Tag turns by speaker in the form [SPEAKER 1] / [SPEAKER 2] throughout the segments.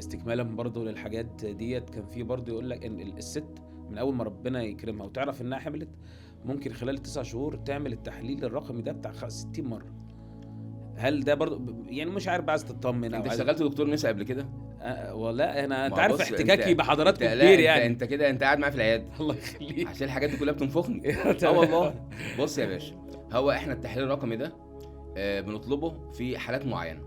[SPEAKER 1] استكمالا برضو للحاجات ديت، كان في برضو يقول لك ان الست من اول ما ربنا يكرمها وتعرف انها حملت ممكن خلال 9 شهور تعمل التحليل الرقمي ده بتاع 60 مرة. هل ده برضو يعني مش عارف بقى، عايز تطمن او
[SPEAKER 2] انت
[SPEAKER 1] عايز
[SPEAKER 2] اشتغلت دكتور نساء قبل كده؟
[SPEAKER 1] والله انا انت
[SPEAKER 2] ما
[SPEAKER 1] عارف
[SPEAKER 2] بص،
[SPEAKER 1] احتكاكي بحضراتكم
[SPEAKER 2] لا
[SPEAKER 1] كبير يعني.
[SPEAKER 2] انت كده انت قاعد معايا في العياده
[SPEAKER 1] الله يخليك.
[SPEAKER 2] عشان الحاجات دي كلها بتنفخني.
[SPEAKER 1] تمام.
[SPEAKER 2] والله. بص يا باشا، هو احنا التحليل الرقمي ده بنطلبه في حالات معينه.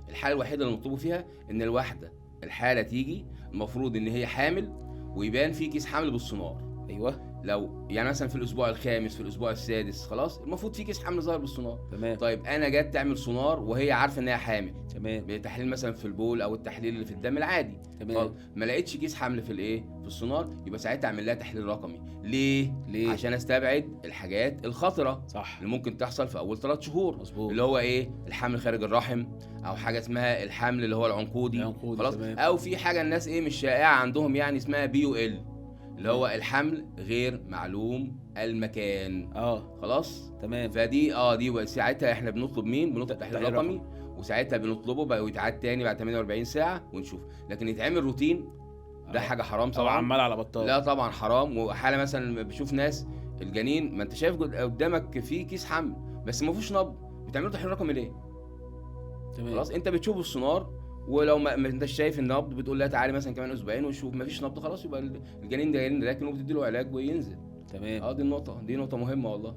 [SPEAKER 2] الحاله الوحيده اللي بنطلبه فيها ان الواحده الحاله تيجي المفروض ان هي حامل ويبان في كيس حمل بالسونار.
[SPEAKER 1] ايوه.
[SPEAKER 2] لو يعني مثلا في الاسبوع الخامس في الاسبوع السادس خلاص المفروض في كيس حمل ظاهر بالسونار.
[SPEAKER 1] تمام.
[SPEAKER 2] طيب انا جت تعمل سونار وهي عارفه انها حامل،
[SPEAKER 1] تمام،
[SPEAKER 2] بتحليل مثلا في البول او التحليل اللي في الدم العادي،
[SPEAKER 1] تمام،
[SPEAKER 2] ما لقيتش كيس حمل في الايه في السونار، يبقى ساعتها اعمل لها تحليل رقمي. ليه؟ عشان استبعد الحاجات الخطره
[SPEAKER 1] صح
[SPEAKER 2] اللي ممكن تحصل في اول 3 شهور.
[SPEAKER 1] مظبوط.
[SPEAKER 2] اللي هو ايه؟ الحمل خارج الرحم، او حاجه اسمها الحمل اللي هو العنقودي خلاص.
[SPEAKER 1] تمام.
[SPEAKER 2] او في حاجه الناس ايه مش شائعه عندهم يعني اسمها BUL اللي هو الحمل غير معلوم المكان. خلاص
[SPEAKER 1] تمام.
[SPEAKER 2] فدي دي ساعتها احنا بنطلب مين؟ بنطلب تحليل رقمي، وساعتها بنطلبه بقى ويتعاد تاني بعد 48 ساعه ونشوف. لكن يتعمل روتين ده حاجه حرام طبعا،
[SPEAKER 1] عمال على بطال.
[SPEAKER 2] لا طبعا حرام. وحاله مثلا بشوف ناس الجنين ما انت شايف قدامك فيه كيس حمل بس ما فيهوش نبض، بتعملوا تحليل رقمي ليه؟
[SPEAKER 1] تمام.
[SPEAKER 2] خلاص انت بتشوف السونار ولو ما انت شايف النبض بتقول لها تعالي مثلا كمان اسبوعين وشوف ما فيش نبض، خلاص يبقى الجنين ده جنين راكن وبتدي له علاج وينزل.
[SPEAKER 1] تمام.
[SPEAKER 2] دي نقطه مهمه والله.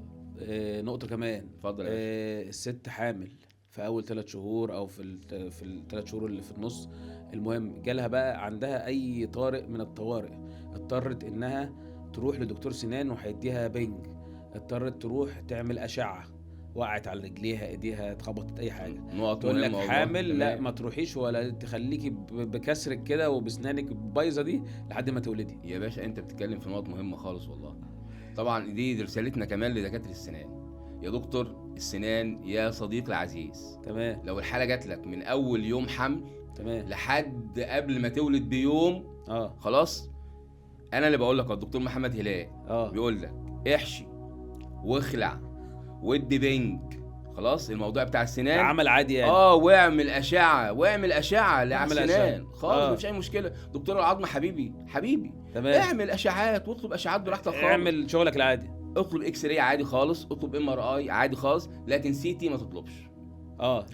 [SPEAKER 1] نقطه كمان.
[SPEAKER 2] اتفضل.
[SPEAKER 1] الست حامل في اول 3 شهور او في ال3 شهور اللي في النص، المهم جالها بقى عندها اي طارئ من الطوارئ، اضطرت انها تروح لدكتور سنان وهيديها بنج، اضطرت تروح تعمل اشعه، وقعت على رجليها ايديها اتخبطت اي حاجه، تقول لك حامل لا ما تروحيش ولا تخليكي بكسرك كده وبسنانك بايظه دي لحد ما تولدي.
[SPEAKER 2] يا باشا انت بتتكلم في نقط مهمه خالص والله. طبعا دي رسالتنا كمان لدكاتره السنان. يا دكتور السنان يا صديقي العزيز،
[SPEAKER 1] تمام،
[SPEAKER 2] لو الحاله جات لك من اول يوم حمل
[SPEAKER 1] تمام
[SPEAKER 2] لحد قبل ما تولد بيوم خلاص، انا اللي بقول لك الدكتور محمد هلال بيقول لك احشي واخلع وادي بنج، خلاص الموضوع بتاع السنان
[SPEAKER 1] عمل عادي يعني.
[SPEAKER 2] واعمل اشعه للسنان خالص مفيش اي مشكله. دكتور العظم حبيبي
[SPEAKER 1] تمام.
[SPEAKER 2] اعمل اشعات واطلب اشعات براحتك خالص،
[SPEAKER 1] اعمل شغلك العادي،
[SPEAKER 2] اطلب اكس راي عادي خالص، اطلب MRI عادي خالص، لكن CT ما تطلبش.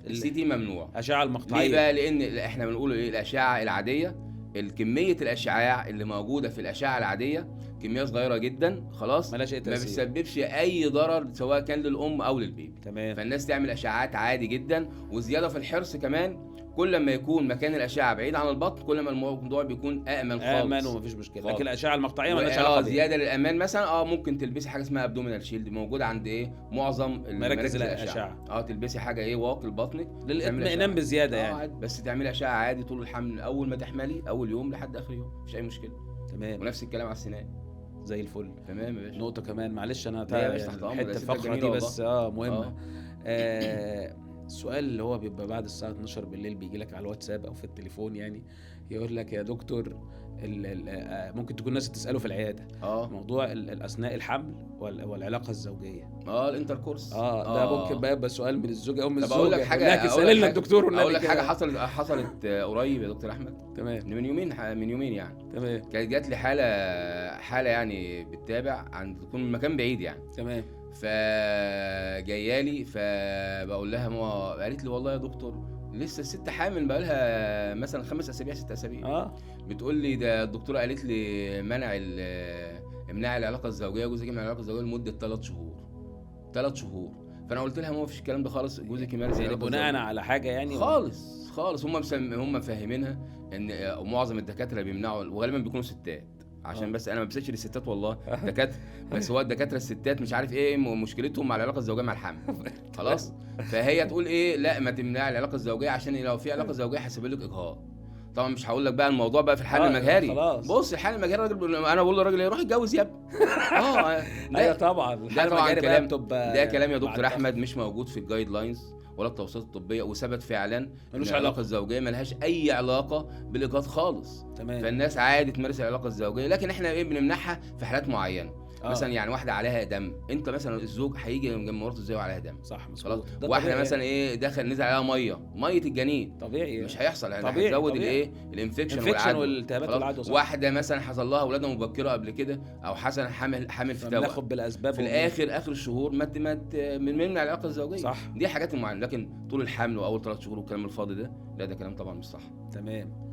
[SPEAKER 2] الCT ممنوع،
[SPEAKER 1] اشعه المقطعيه.
[SPEAKER 2] ليه بقى؟ لان احنا بنقول ايه؟ الاشعه العاديه الكميه الاشعاع اللي موجوده في الاشعه العاديه كميه صغيره جدا خلاص،
[SPEAKER 1] ملاش اي تأثير،
[SPEAKER 2] ما بتسببش اي ضرر سواء كان للام او للبيبي.
[SPEAKER 1] تمام.
[SPEAKER 2] فالناس تعمل اشعاعات عادي جدا، وزياده في الحرص كمان، كل ما يكون مكان الاشعه بعيد عن البطن كل ما الموضوع بيكون امن خالص،
[SPEAKER 1] ومفيش مشكله. لكن الاشعه المقطعيه مالهاش علاقه بيها.
[SPEAKER 2] زياده للامان مثلا ممكن تلبسي حاجه اسمها ابدومينال شيلد موجوده عند معظم
[SPEAKER 1] مراكز الاشعه.
[SPEAKER 2] تلبسي حاجه واقي لبطنك
[SPEAKER 1] للاطمئنان بزياده يعني.
[SPEAKER 2] بس تعملي اشعه عادي طول الحمل، اول ما تحملي اول يوم لحد اخر يوم مفيش اي مشكله.
[SPEAKER 1] تمام.
[SPEAKER 2] ونفس الكلام على السنان
[SPEAKER 1] زي الفل.
[SPEAKER 2] تمام يا باشا.
[SPEAKER 1] نقطه كمان معلش انا
[SPEAKER 2] يعني
[SPEAKER 1] الفقره دي بس مهمه. السؤال اللي هو بيبقى بعد الساعه 12 بالليل بيجي لك على الواتساب او في التليفون يعني، يقول لك يا دكتور ممكن تكون ناس تساله في العياده موضوع اثناء الحمل والعلاقه الزوجيه
[SPEAKER 2] الانتركورس.
[SPEAKER 1] ده ممكن بقى يبقى سؤال من الزوجه او من الزوجه.
[SPEAKER 2] اقول لك حاجه،
[SPEAKER 1] اسال لنا الدكتور
[SPEAKER 2] اقول لك حاجه حصلت قريب يا دكتور احمد.
[SPEAKER 1] تمام.
[SPEAKER 2] من يومين يعني.
[SPEAKER 1] تمام.
[SPEAKER 2] كانت جات لي حاله يعني بتتابع عند تكون مكان بعيد يعني.
[SPEAKER 1] تمام.
[SPEAKER 2] فجايالي فبقول لها قالت لي والله يا دكتور لسه الست حامل بقى لها مثلا 5 أسابيع 6 أسابيع. بتقول لي ده الدكتوره قالت لي امنع العلاقه الزوجيه، جوزك يمنع العلاقه الزوجيه لمده 3 شهور. فانا قلت لها ما فيش الكلام ده خالص، جوزك يمارس
[SPEAKER 1] يعني بناء على حاجه يعني
[SPEAKER 2] خالص هم مفهمينها ان معظم الدكاتره بيمنعوا، وغالبا بيكونوا ستات عشان بس انا ما بسالش للستات والله دكاتره بس هو الدكاتره الستات مش عارف ايه مشكلتهم مع العلاقه الزوجيه مع الحمل خلاص. فهي تقول ايه لا ما تمنع العلاقه الزوجيه عشان لو في علاقه زوجيه هيسبب لك اجهاض. طبعا مش هقول لك بقى الموضوع بقى في الحال المجهري. بص الحال المجهري انا بقول للراجل روح اتجوز يا ابني.
[SPEAKER 1] ايوه طبعا
[SPEAKER 2] ده كلام يا دكتور احمد مش موجود في الجايد لاينز ولا التوصيات الطبيه، وثبت فعلا ان العلاقه الزوجيه ملهاش اي علاقه بالاجهاض خالص.
[SPEAKER 1] تمام.
[SPEAKER 2] فالناس عادي تمارس العلاقه الزوجيه، لكن احنا بنمنعها في حالات معينه. مثلا يعني واحده عليها دم، انت مثلا الزوج هيجي جنب مراته ازاي وعليها دم؟
[SPEAKER 1] صح
[SPEAKER 2] خلاص.
[SPEAKER 1] مظبوط. ده
[SPEAKER 2] واحده
[SPEAKER 1] طبيعي
[SPEAKER 2] مثلا ايه دخل نزل عليها ميه الجنين،
[SPEAKER 1] طبيعي
[SPEAKER 2] مش هيحصل يعني،
[SPEAKER 1] طبيعي
[SPEAKER 2] هتزود
[SPEAKER 1] طبيعي.
[SPEAKER 2] الايه الانفكشن
[SPEAKER 1] انفكشن
[SPEAKER 2] والعدوى.
[SPEAKER 1] والالتهابات
[SPEAKER 2] خلاص.
[SPEAKER 1] والعدوى صح.
[SPEAKER 2] واحده مثلا حصل لها ولاده مبكره قبل كده، او حصل حامل في توأم،
[SPEAKER 1] فبناخد بالاسباب
[SPEAKER 2] في الاخر اخر الشهور من العلاقه الزوجيه.
[SPEAKER 1] صح.
[SPEAKER 2] دي حاجات معينه، لكن طول الحمل واول 3 شهور والكلام الفاضي ده، لا ده كلام طبعا مش صح.
[SPEAKER 1] تمام.